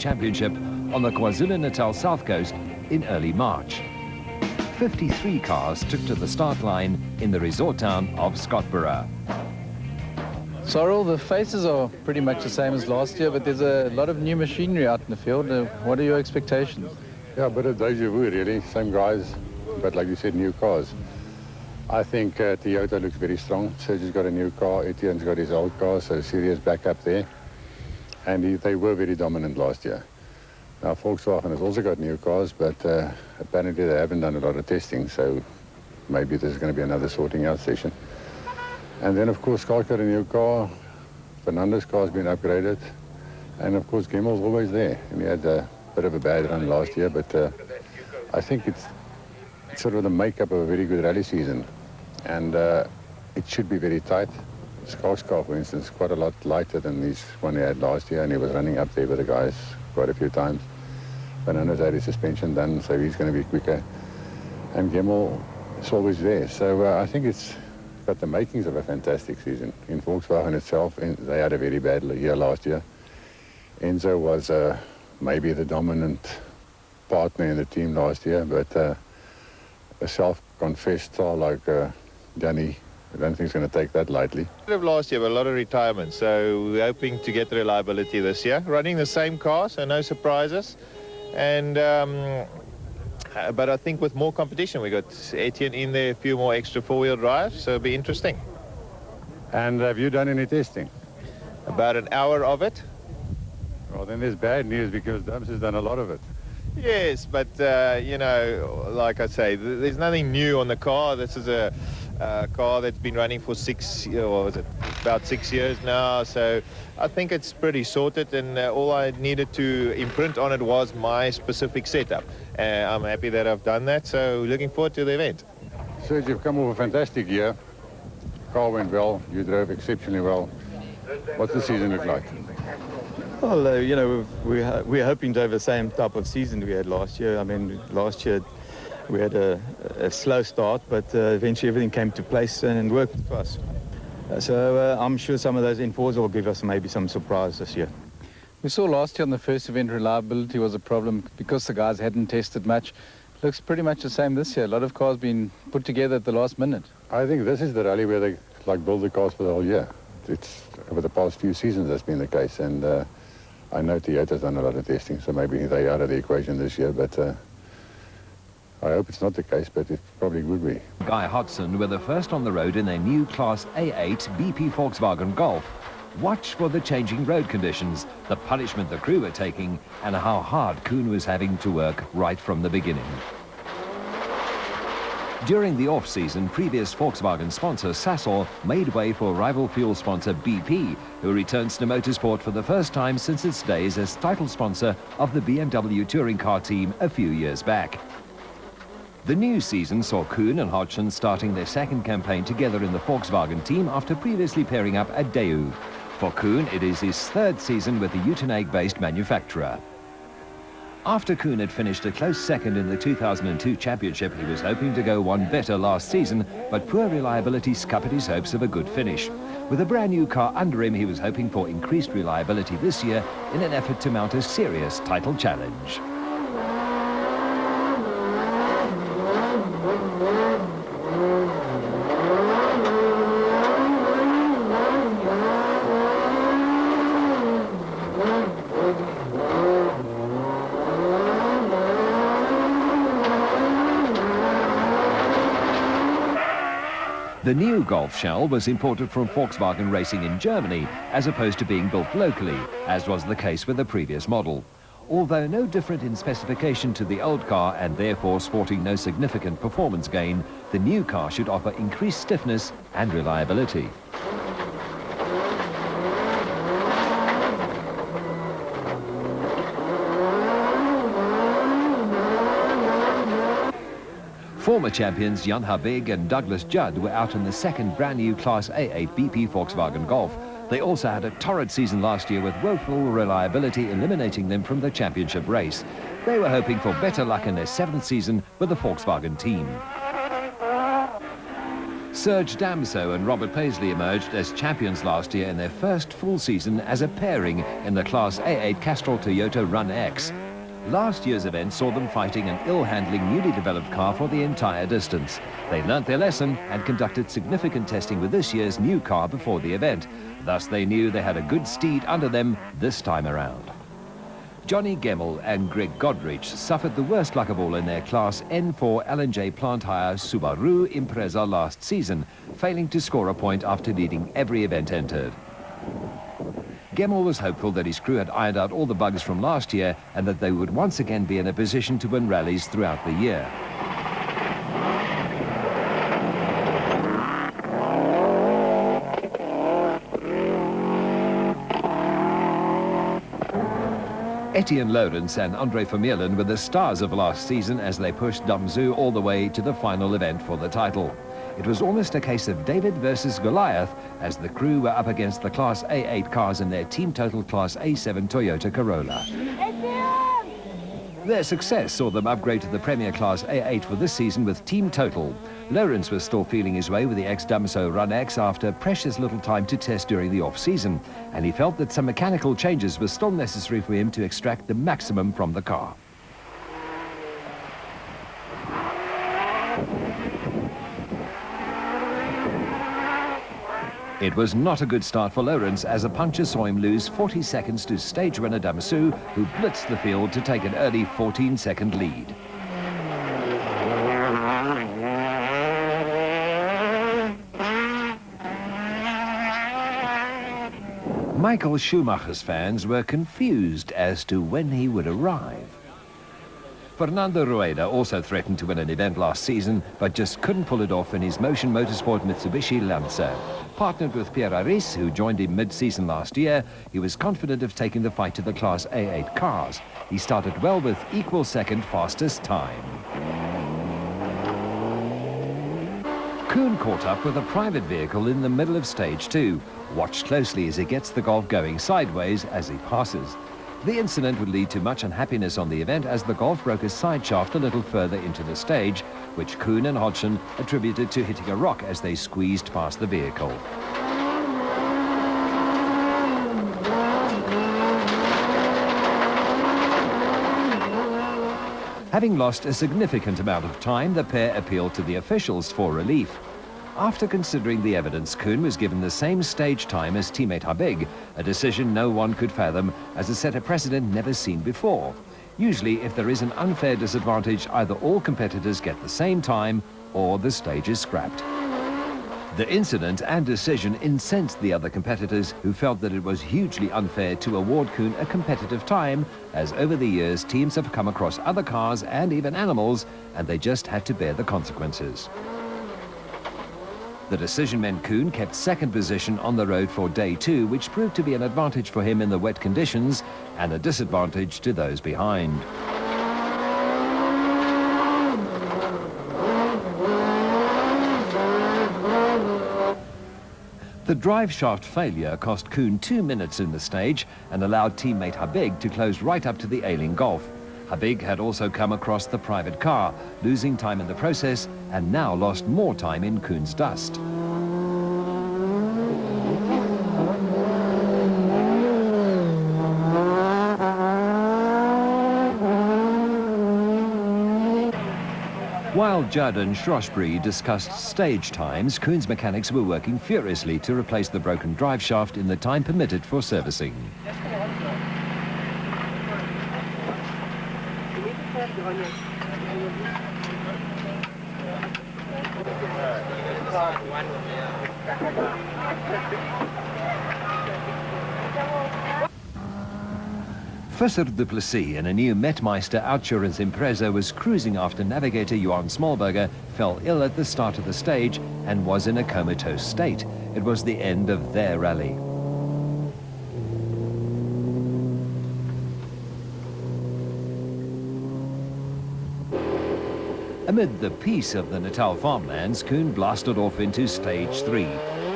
Championship on the KwaZulu-Natal South Coast in early March. 53 cars took to the start line in the resort town of Scottsboro. Sorrel, the faces are pretty much the same as last year, but there's a lot of new machinery out in the field. What are your expectations? Yeah, a bit of deja vu, really. Same guys, but like you said, new cars. I think Toyota looks very strong. Serge's got a new car, Etienne's got his old car, so serious backup there. And they were very dominant last year. Now, Volkswagen has also got new cars, but apparently they haven't done a lot of testing, so maybe there's going to be another sorting out session. And then, of course, Scott's got a new car. Fernando's car's been upgraded. And, of course, Gemmel's always there. And he had a bit of a bad run last year, but I think it's sort of the makeup of a very good rally season. And it should be very tight. Scott's car, for instance, quite a lot lighter than this one he had last year, and he was running up there with the guys quite a few times. Fernando's had his suspension done, so he's going to be quicker. And Gemmel is always there. So I think it's got the makings of a fantastic season. In Volkswagen itself, they had a very bad year last year. Enzo was maybe the dominant partner in the team last year, but a self-confessed star like Danny, I don't think he's going to take that lightly. Last year, but a lot of retirement, so we're hoping to get the reliability this year. Running the same car, so no surprises. And but I think with more competition, we got Etienne in there, a few more extra four-wheel drives, so it'll be interesting. And have you done any testing? About an hour of it. Well, then there's bad news because Dubs has done a lot of it. Yes, but you know, like I say, there's nothing new on the car. This is a car that's been running for about 6 years now, so I think it's pretty sorted, and all I needed to imprint on it was my specific setup. I'm happy that I've done that, so looking forward to the event. Serge, you've come off a fantastic year. Car went well, you drove exceptionally well. What's the season look like? Well, you know, we're hoping to have the same type of season we had last year. I mean, last year we had a slow start, but eventually everything came to place and worked for us. So I'm sure some of those N4s will give us maybe some surprise this year. We saw last year on the first event reliability was a problem because the guys hadn't tested much. Looks pretty much the same this year. A lot of cars being put together at the last minute. I think this is the rally where they build the cars for the whole year. It's over the past few seasons that's been the case, and I know Toyota's done a lot of testing, so maybe they're out of the equation this year, but I hope it's not the case, but it probably would be. Guy Hodgson were the first on the road in their new Class A8 BP Volkswagen Golf. Watch for the changing road conditions, the punishment the crew were taking, and how hard Kuhn was having to work right from the beginning. During the off-season, previous Volkswagen sponsor Sasol made way for rival fuel sponsor BP, who returns to motorsport for the first time since its days as title sponsor of the BMW touring car team a few years back. The new season saw Kuhn and Hodgson starting their second campaign together in the Volkswagen team after previously pairing up at Daewoo. For Kuhn, it is his third season with the Uitenhage-based manufacturer. After Kuhn had finished a close second in the 2002 championship, he was hoping to go one better last season, but poor reliability scuppered his hopes of a good finish. With a brand new car under him, he was hoping for increased reliability this year in an effort to mount a serious title challenge. The new Golf shell was imported from Volkswagen Racing in Germany, as opposed to being built locally, as was the case with the previous model. Although no different in specification to the old car and therefore sporting no significant performance gain, the new car should offer increased stiffness and reliability. Former champions Jan Habig and Douglas Judd were out in the second brand new Class A8 BP Volkswagen Golf. They also had a torrid season last year with woeful reliability eliminating them from the championship race. They were hoping for better luck in their seventh season with the Volkswagen team. Serge Damso and Robert Paisley emerged as champions last year in their first full season as a pairing in the Class A8 Castrol Toyota Run X. Last year's event saw them fighting an ill-handling, newly developed car for the entire distance. They learnt their lesson and conducted significant testing with this year's new car before the event. Thus they knew they had a good steed under them this time around. Johnny Gemmell and Greg Godrich suffered the worst luck of all in their Class N4 L&J plant hire Subaru Impreza last season, failing to score a point after leading every event entered. Gemmell was hopeful that his crew had ironed out all the bugs from last year and that they would once again be in a position to win rallies throughout the year. Etienne Lawrence and Andre Vermeulen were the stars of last season as they pushed Damso all the way to the final event for the title. It was almost a case of David versus Goliath as the crew were up against the Class A8 cars in their team total Class A7 Toyota Corolla. Their success saw them upgrade to the Premier Class A8 for this season with team total. Lawrence was still feeling his way with the ex-Damso Run X after precious little time to test during the off-season, and he felt that some mechanical changes were still necessary for him to extract the maximum from the car. It was not a good start for Lawrence as a puncture saw him lose 40 seconds to stage runner Damso, who blitzed the field to take an early 14-second lead. Michael Schumacher's fans were confused as to when he would arrive. Fernando Rueda also threatened to win an event last season, but just couldn't pull it off in his Motion Motorsport Mitsubishi Lancer. Partnered with Pierre Aris, who joined him mid-season last year, he was confident of taking the fight to the Class A8 cars. He started well with equal second fastest time. Kuhn caught up with a private vehicle in the middle of stage 2. Watch closely as he gets the Golf going sideways as he passes. The incident would lead to much unhappiness on the event as the Golf broke a side shaft a little further into the stage, which Kuhn and Hodgson attributed to hitting a rock as they squeezed past the vehicle. Having lost a significant amount of time, the pair appealed to the officials for relief. After considering the evidence, Kuhn was given the same stage time as teammate Habig, a decision no one could fathom as it set a precedent never seen before. Usually, if there is an unfair disadvantage, either all competitors get the same time or the stage is scrapped. The incident and decision incensed the other competitors, who felt that it was hugely unfair to award Kuhn a competitive time, as over the years teams have come across other cars and even animals, and they just had to bear the consequences. The decision meant Kuhn kept second position on the road for day 2, which proved to be an advantage for him in the wet conditions and a disadvantage to those behind. The drive shaft failure cost Kuhn 2 minutes in the stage and allowed teammate Habig to close right up to the ailing Golf. Habig had also come across the private car, losing time in the process, and now lost more time in Kuhn's dust. While Judd and Shrewsbury discussed stage times, Kuhn's mechanics were working furiously to replace the broken drive shaft in the time permitted for servicing. Visser du Plessis in a new Metmeister Outsurance Impreza was cruising after navigator Johan Smallberger fell ill at the start of the stage and was in a comatose state. It was the end of their rally. Amid the peace of the Natal farmlands, Kuhn blasted off into stage 3.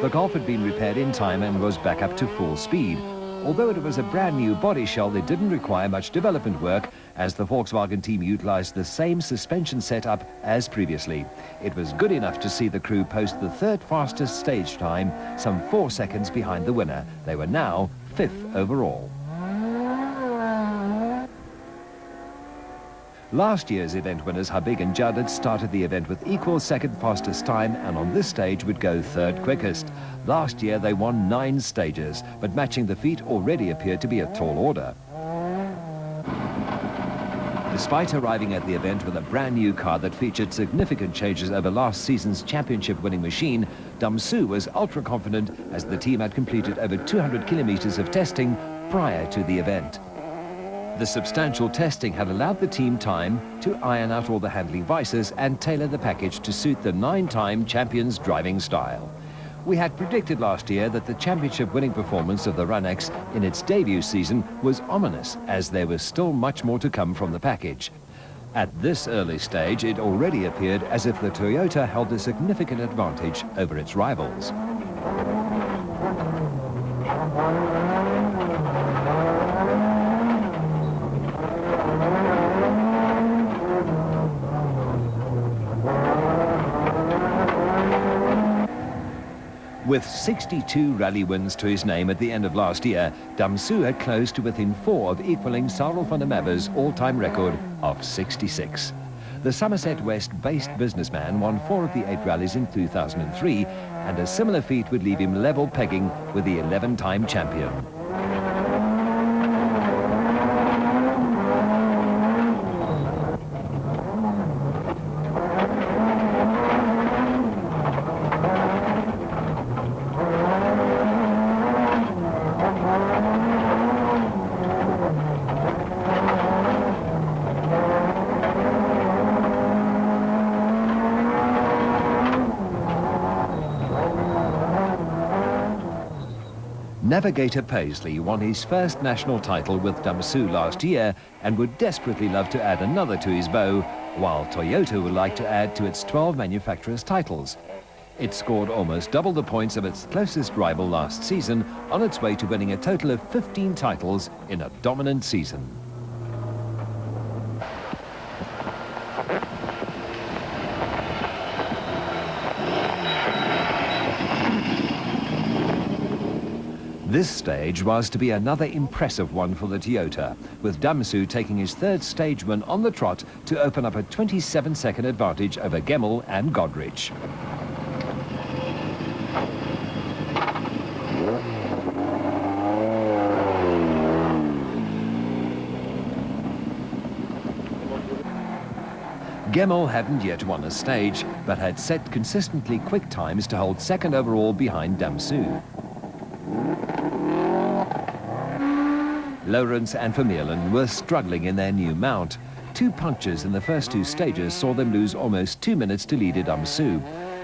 The Golf had been repaired in time and was back up to full speed. Although it was a brand new body shell, it didn't require much development work, as the Volkswagen team utilized the same suspension setup as previously. It was good enough to see the crew post the third fastest stage time, some 4 seconds behind the winner. They were now 5th overall. Last year's event winners Habig and Judd had started the event with equal second fastest time, and on this stage would go third quickest. Last year they won 9 stages, but matching the feat already appeared to be a tall order. Despite arriving at the event with a brand new car that featured significant changes over last season's championship-winning machine, Damsu was ultra-confident as the team had completed over 200 kilometers of testing prior to the event. The substantial testing had allowed the team time to iron out all the handling vices and tailor the package to suit the 9-time champion's driving style. We had predicted last year that the championship-winning performance of the Runex in its debut season was ominous, as there was still much more to come from the package. At this early stage, it already appeared as if the Toyota held a significant advantage over its rivals. With 62 rally wins to his name at the end of last year, Damsu had closed to within 4 of equaling Sarel van der Merwe's all-time record of 66. The Somerset West-based businessman won 4 of the 8 rallies in 2003, and a similar feat would leave him level pegging with the 11-time champion. Navigator Paisley won his first national title with Damsu last year and would desperately love to add another to his bow, while Toyota would like to add to its 12 manufacturers' titles. It scored almost double the points of its closest rival last season, on its way to winning a total of 15 titles in a dominant season. This stage was to be another impressive one for the Toyota, with Damsu taking his 3rd stage win on the trot to open up a 27-second advantage over Gemmell and Godrich. Gemmell hadn't yet won a stage, but had set consistently quick times to hold 2nd overall behind Damsu. Lawrence and Vermeulen were struggling in their new mount. 2 punctures in the first 2 stages saw them lose almost 2 minutes to lead Damsu.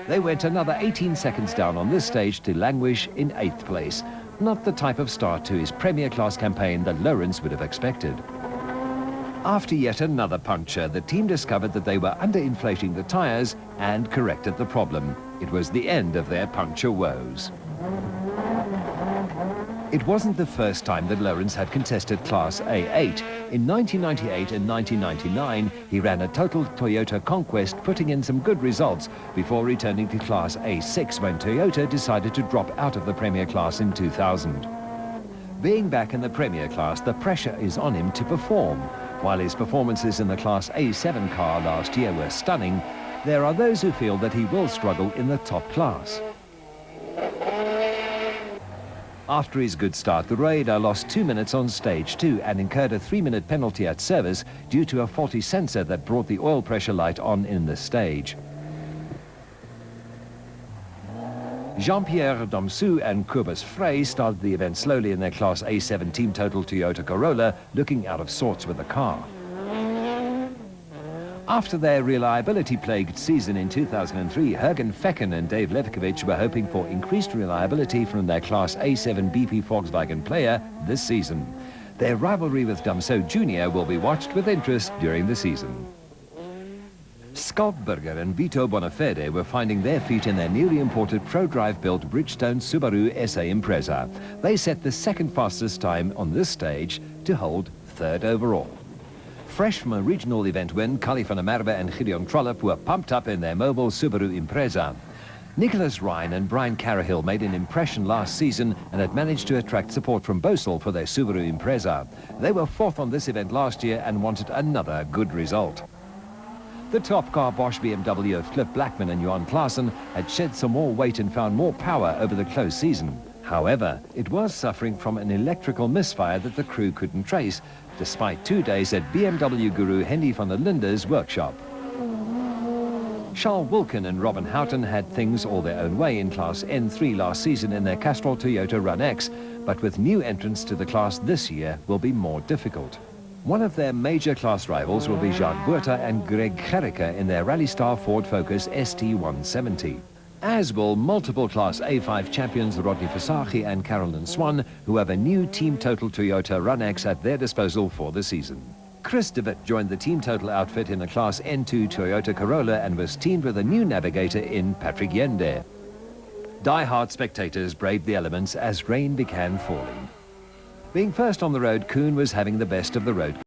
They went another 18 seconds down on this stage to languish in 8th place. Not the type of start to his Premier Class campaign that Lawrence would have expected. After yet another puncture, the team discovered that they were underinflating the tyres and corrected the problem. It was the end of their puncture woes. It wasn't the first time that Lawrence had contested Class A8. In 1998 and 1999, he ran a total Toyota conquest, putting in some good results before returning to Class A6 when Toyota decided to drop out of the Premier Class in 2000. Being back in the Premier Class, the pressure is on him to perform. While his performances in the Class A7 car last year were stunning, there are those who feel that he will struggle in the top class. After his good start, the Raider lost 2 minutes on stage 2 and incurred a 3-minute penalty at service due to a faulty sensor that brought the oil pressure light on in the stage. Jean-Pierre Damsu and Kobus Frey started the event slowly in their Class A7 team total Toyota Corolla, looking out of sorts with the car. After their reliability-plagued season in 2003, Jürgen Fecken and Dave Levkovich were hoping for increased reliability from their Class A7 BP Volkswagen player this season. Their rivalry with Damsu Jr. will be watched with interest during the season. Skalkberger and Vito Bonafede were finding their feet in their newly imported pro-drive-built Bridgestone Subaru SA Impreza. They set the second fastest time on this stage to hold third overall. Fresh from a regional event win, Kali van der Merwe and Gideon Trollop were pumped up in their mobile Subaru Impreza. Nicholas Ryan and Brian Carahill made an impression last season and had managed to attract support from Bosel for their Subaru Impreza. They were fourth on this event last year and wanted another good result. The top car Bosch BMW of Cliff Blackman and Johan Klaassen had shed some more weight and found more power over the close season. However, it was suffering from an electrical misfire that the crew couldn't trace, despite 2 days at BMW guru Hendy van der Linde's workshop. Charles Wilkin and Robin Houghton had things all their own way in Class N3 last season in their Castrol Toyota Run X, but with new entrants to the class this year will be more difficult. One of their major class rivals will be Jacques Buerta and Greg Gericke in their Rally Star Ford Focus ST170. As will multiple Class A5 champions Rodney Versace and Carolyn Swan, who have a new Team Total Toyota Run X at their disposal for the season. Chris DeWitt joined the Team Total outfit in a Class N2 Toyota Corolla and was teamed with a new navigator in Patrick Yende. Die-hard spectators braved the elements as rain began falling. Being first on the road, Kuhn was having the best of the road.